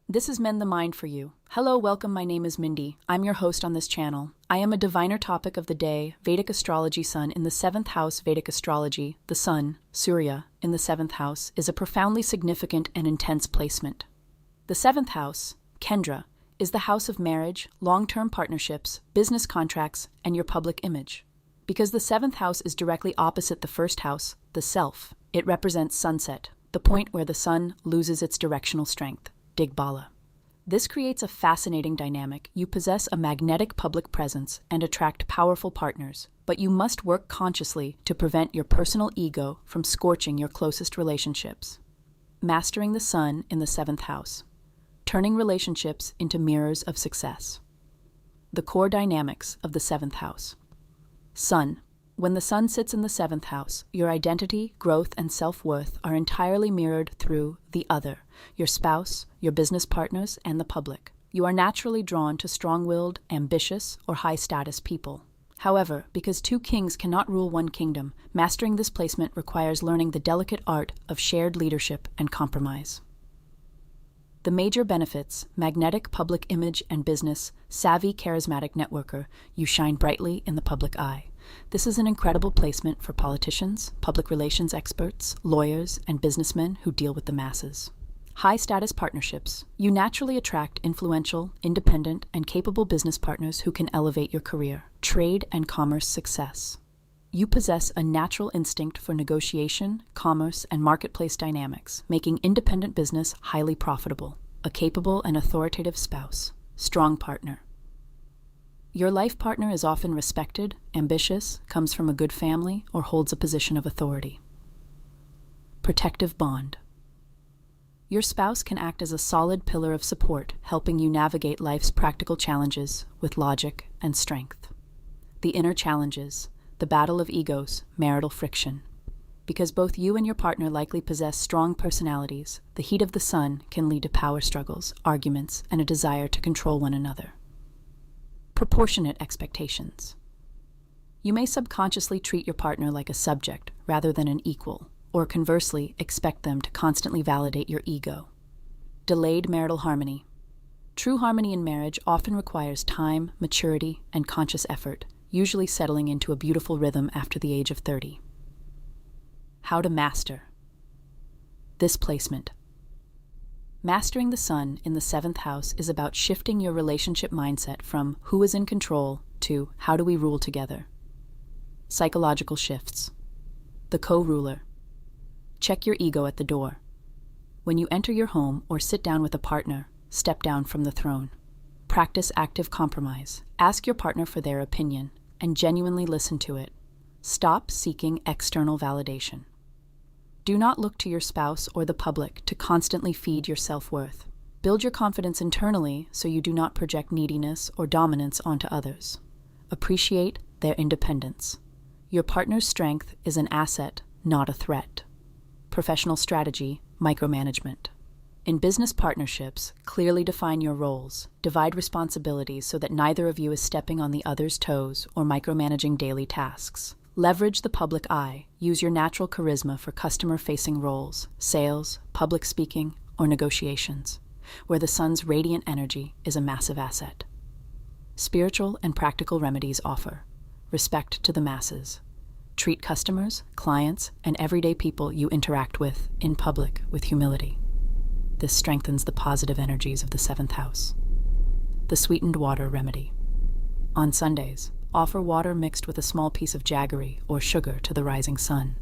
This is Mend the Mind for you. Hello, welcome, my name is Mindy. I'm your host on this channel. I am a diviner topic of the day, Vedic astrology. Sun in the 7th house. Vedic astrology, the Sun, Surya, in the 7th house, is a profoundly significant and intense placement. The 7th house, Kendra, is the house of marriage, long-term partnerships, business contracts, and your public image. Because the 7th house is directly opposite the 1st house, the self, it represents sunset, the point where the sun loses its directional strength. Digbala. This creates a fascinating dynamic. You possess a magnetic public presence and attract powerful partners, but you must work consciously to prevent your personal ego from scorching your closest relationships. Mastering the Sun in the 7th house. Turning relationships into mirrors of success. The core dynamics of the 7th house. Sun. When the Sun sits in the 7th house, your identity, growth, and self-worth are entirely mirrored through the other, your spouse, your business partners, and the public. You are naturally drawn to strong-willed, ambitious, or high-status people. However, because two kings cannot rule one kingdom, mastering this placement requires learning the delicate art of shared leadership and compromise. The major benefits: magnetic public image and business, savvy charismatic networker, you shine brightly in the public eye. This is an incredible placement for politicians, public relations experts, lawyers, and businessmen who deal with the masses. High-status partnerships. You naturally attract influential, independent, and capable business partners who can elevate your career, trade, and commerce success. You possess a natural instinct for negotiation, commerce, and marketplace dynamics, making independent business highly profitable. A capable and authoritative spouse. Strong partner. Your life partner is often respected, ambitious, comes from a good family, or holds a position of authority. Protective bond. Your spouse can act as a solid pillar of support, helping you navigate life's practical challenges with logic and strength. The inner challenges. The battle of egos, marital friction. Because both you and your partner likely possess strong personalities, the heat of the Sun can lead to power struggles, arguments, and a desire to control one another. Proportionate expectations. You may subconsciously treat your partner like a subject rather than an equal, or conversely, expect them to constantly validate your ego. Delayed marital harmony. True harmony in marriage often requires time, maturity, and conscious effort, usually settling into a beautiful rhythm after the age of 30. How to master this placement. Mastering the Sun in the 7th house is about shifting your relationship mindset from who is in control to how do we rule together. Psychological shifts. The co-ruler. Check your ego at the door. When you enter your home or sit down with a partner, step down from the throne. Practice active compromise. Ask your partner for their opinion and genuinely listen to it. Stop seeking external validation. Do not look to your spouse or the public to constantly feed your self-worth. Build your confidence internally so you do not project neediness or dominance onto others. Appreciate their independence. Your partner's strength is an asset, not a threat. Professional strategy, micromanagement. In business partnerships, clearly define your roles. Divide responsibilities so that neither of you is stepping on the other's toes or micromanaging daily tasks. Leverage the public eye. Use your natural charisma for customer-facing roles, sales, public speaking, or negotiations, where the Sun's radiant energy is a massive asset. Spiritual and practical remedies offer. Respect to the masses. Treat customers, clients, and everyday people you interact with in public with humility. This strengthens the positive energies of the 7th house. The sweetened water remedy. On Sundays, offer water mixed with a small piece of jaggery or sugar to the rising sun.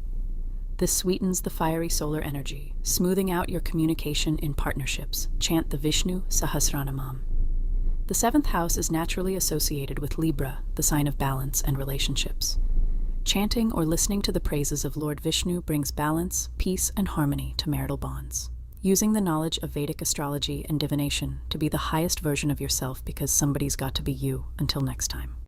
This sweetens the fiery solar energy, smoothing out your communication in partnerships. Chant the Vishnu Sahasranamam. The 7th house is naturally associated with Libra, the sign of balance and relationships. Chanting or listening to the praises of Lord Vishnu brings balance, peace, and harmony to marital bonds. Using the knowledge of Vedic astrology and divination to be the highest version of yourself because somebody's got to be you. Until next time.